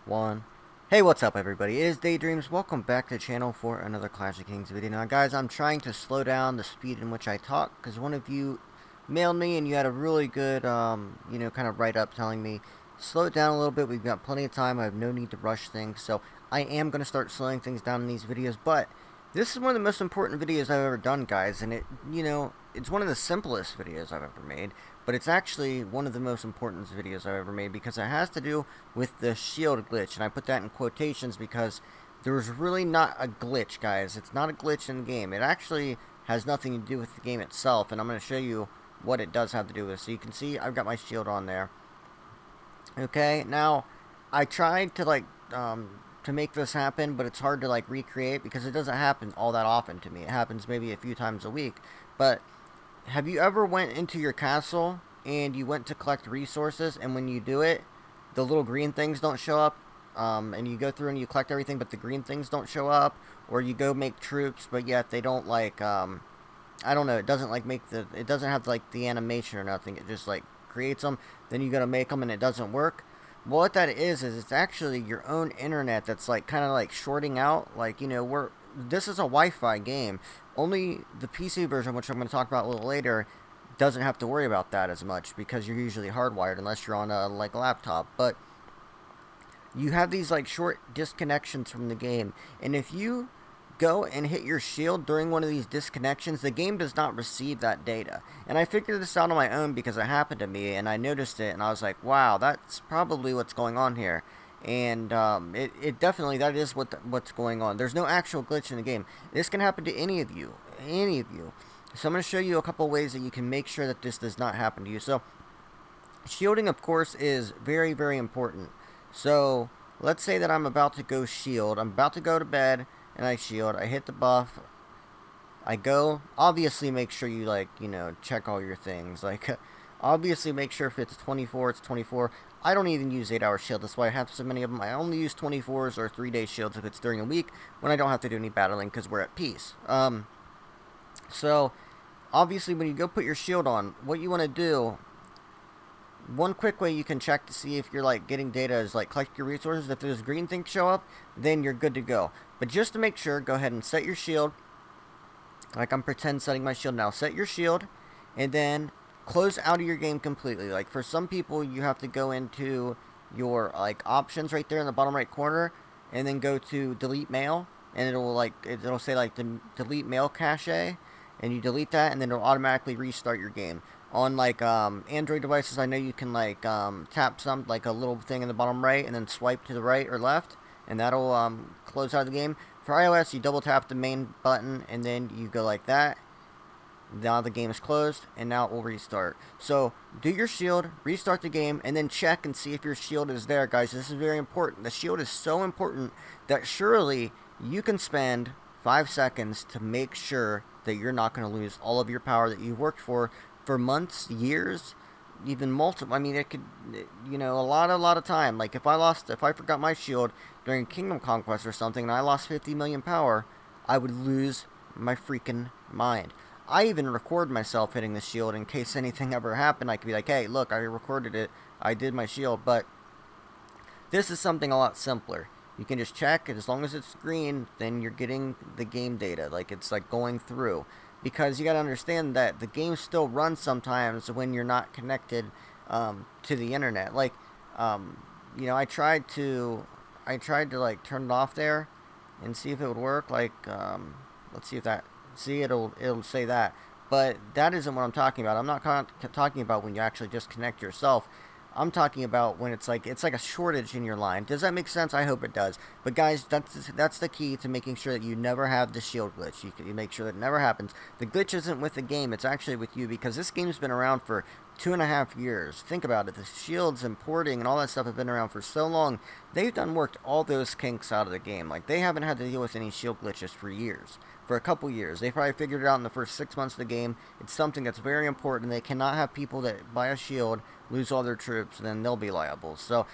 One. Hey, what's up, everybody? It is DaYDreaMz. Welcome back to the channel for another Clash of Kings video. Now, guys, I'm trying to slow down the speed in which I talk because one of you mailed me and you had a really good, kind of write-up telling me slow it down a little bit. We've got plenty of time. I have no need to rush things, so I am going to start slowing things down in these videos. But this is one of the most important videos I've ever done, guys, and it's one of the simplest videos I've ever made. But it's actually one of the most important videos I've ever made because it has to do with the shield glitch. And I put that in quotations because there's really not a glitch, guys. It's not a glitch in the game. It actually has nothing to do with the game itself. And I'm going to show you what it does have to do with. So you can see I've got my shield on there. Okay, now I tried to to make this happen, but it's hard to recreate because it doesn't happen all that often to me. It happens maybe a few times a week. But have you ever went into your castle and you went to collect resources, and when you do it, the little green things don't show up, and you go through and you collect everything, but the green things don't show up, or you go make troops, but yet they don't I don't know, it doesn't it doesn't have the animation or nothing, it just creates them, then you gotta make them and it doesn't work. Well, what that is it's actually your own internet that's kind of shorting out, this is a Wi-Fi game. Only the PC version, which I'm going to talk about a little later, doesn't have to worry about that as much because you're usually hardwired unless you're on a laptop. But you have these short disconnections from the game, and if you go and hit your shield during one of these disconnections, the game does not receive that data. And I figured this out on my own because it happened to me, and I noticed it, and I was like, wow, that's probably what's going on here. And it definitely, that is what's going on. There's no actual glitch in the game. This can happen to any of you. So I'm going to show you a couple ways that you can make sure that this does not happen to you. So shielding, of course, is very, very important. So let's say that I'm about to go shield. I'm about to go to bed, and I shield. I hit the buff. I go. Obviously, make sure you, check all your things. Obviously, make sure if it's 24, it's 24. I don't even use 8-hour shield. That's why I have so many of them. I only use 24s or 3-day shields if it's during a week when I don't have to do any battling because we're at peace. So, obviously, when you go put your shield on, what you want to do, one quick way you can check to see if you're getting data is collect your resources. If those green things show up, then you're good to go. But just to make sure, go ahead and set your shield. I'm pretend setting my shield now. Set your shield, and then close out of your game completely. For some people, you have to go into your options right there in the bottom right corner, and then go to delete mail, and it'll say the delete mail cache, and you delete that, and then it'll automatically restart your game. On Android devices, I know you can tap a little thing in the bottom right, and then swipe to the right or left, and that'll close out of the game. For iOS, you double tap the main button, and then you go like that. Now the game is closed, and now it will restart. So, do your shield, restart the game, and then check and see if your shield is there, guys. This is very important. The shield is so important that surely you can spend 5 seconds to make sure that you're not going to lose all of your power that you've worked for months, years, even multiple. I mean, it could, a lot of time. If I forgot my shield during Kingdom Conquest or something, and I lost 50 million power, I would lose my freaking mind. I even record myself hitting the shield in case anything ever happened. I could be like, hey, look, I recorded it. I did my shield. But this is something a lot simpler. You can just check, and as long as it's green, then you're getting the game data. It's going through. Because you got to understand that the game still runs sometimes when you're not connected to the internet. I tried to turn it off there and see if it would work. Let's see if that... See, it'll say that, but that isn't what I'm talking about. I'm not talking about when you actually disconnect yourself. I'm talking about when it's a shortage in your line. Does that make sense? I hope it does. But guys, that's the key to making sure that you never have the shield glitch. You make sure that it never happens. The glitch isn't with the game, it's actually with you, because this game's been around for 2.5 years. Think about it. The shields and porting and all that stuff have been around for so long. They've worked all those kinks out of the game. They haven't had to deal with any shield glitches for years. For a couple years. They probably figured it out in the first 6 months of the game. It's something that's very important. They cannot have people that buy a shield lose all their troops, and then they'll be liable. So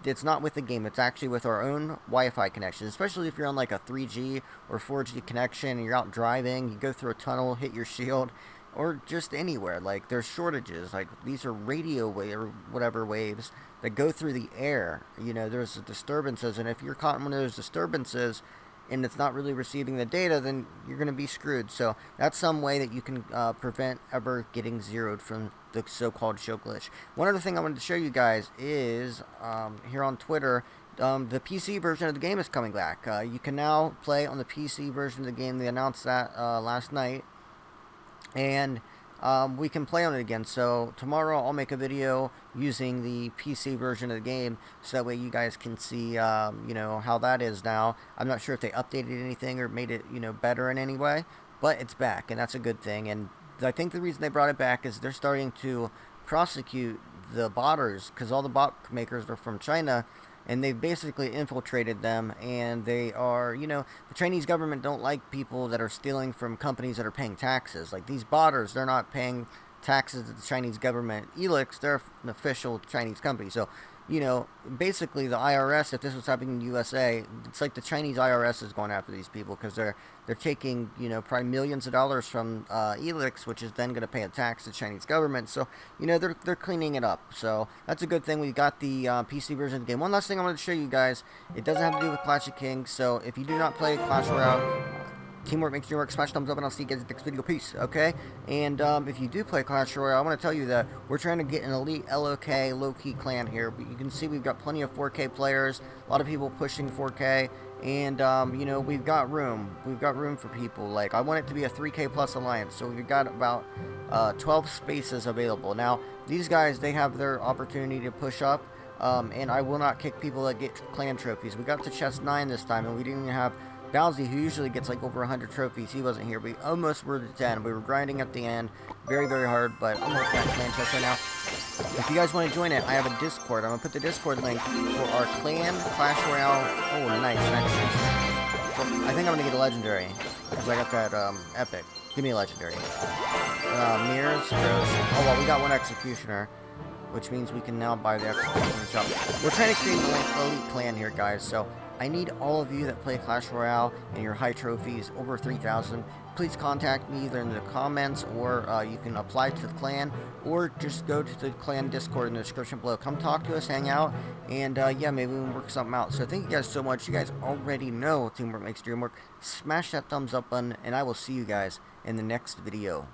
it's not with the game. It's actually with our own Wi-Fi connection, especially if you're on a 3G or 4G connection and you're out driving, you go through a tunnel, hit your shield, or just anywhere. Like, there's shortages. Like, these are radio wave or whatever waves that go through the air. You know, there's disturbances, and if you're caught in one of those disturbances and it's not really receiving the data, then you're going to be screwed. So that's some way that you can prevent ever getting zeroed from the so-called show glitch. One other thing I wanted to show you guys is here on Twitter, the PC version of the game is coming back. You can now play on the PC version of the game. They announced that last night, and we can play on it again. So tomorrow I'll make a video using the PC version of the game, so that way you guys can see, you know, how that is now. I'm not sure if they updated anything or made it, you know, better in any way, but it's back, and that's a good thing. And I think the reason they brought it back is they're starting to prosecute the botters, because all the bot makers are from China, and they've basically infiltrated them, and they are, you know, the Chinese government don't like people that are stealing from companies that are paying taxes. Like, these botters, they're not paying taxes to the Chinese government. Elix, they're an official Chinese company. So, you know, basically the IRS, if this was happening in the USA, it's like the Chinese IRS is going after these people, because they're taking, you know, probably millions of dollars from Elix, which is then going to pay a tax to the Chinese government. So, you know, they're cleaning it up. So that's a good thing. We got the PC version of the game. One last thing I wanted to show you guys. It doesn't have to do with Clash of Kings. So if you do not play Clash Royale, teamwork makes dream work. Smash thumbs up, and I'll see you guys in the next video. Peace. Okay? And if you do play Clash Royale, I want to tell you that we're trying to get an elite LOK low-key clan here. But you can see we've got plenty of 4K players. A lot of people pushing 4K. And, you know, we've got room. We've got room for people. Like, I want it to be a 3K plus alliance. So we've got about 12 spaces available. Now, these guys, they have their opportunity to push up. And I will not kick people that get clan trophies. We got to chest 9 this time, and we didn't even have Bowz, who usually gets like over 100 trophies. He wasn't here. We almost were to 10. We were grinding at the end. Very, very hard, but I'm looking at clan chest right now. If you guys want to join it, I have a Discord. I'm going to put the Discord link for our clan Clash Royale. Oh, nice. I think I'm going to get a legendary, because I got that epic. Give me a legendary. Mirrors, gross. Oh, well, we got one executioner, which means we can now buy the executioner shop. We're trying to create an elite clan here, guys, so I need all of you that play Clash Royale and your high trophies over 3,000. Please contact me either in the comments, or you can apply to the clan, or just go to the clan Discord in the description below. Come talk to us, hang out, and yeah, maybe we can work something out. So thank you guys so much. You guys already know teamwork makes dream work. Smash that thumbs up button, and I will see you guys in the next video.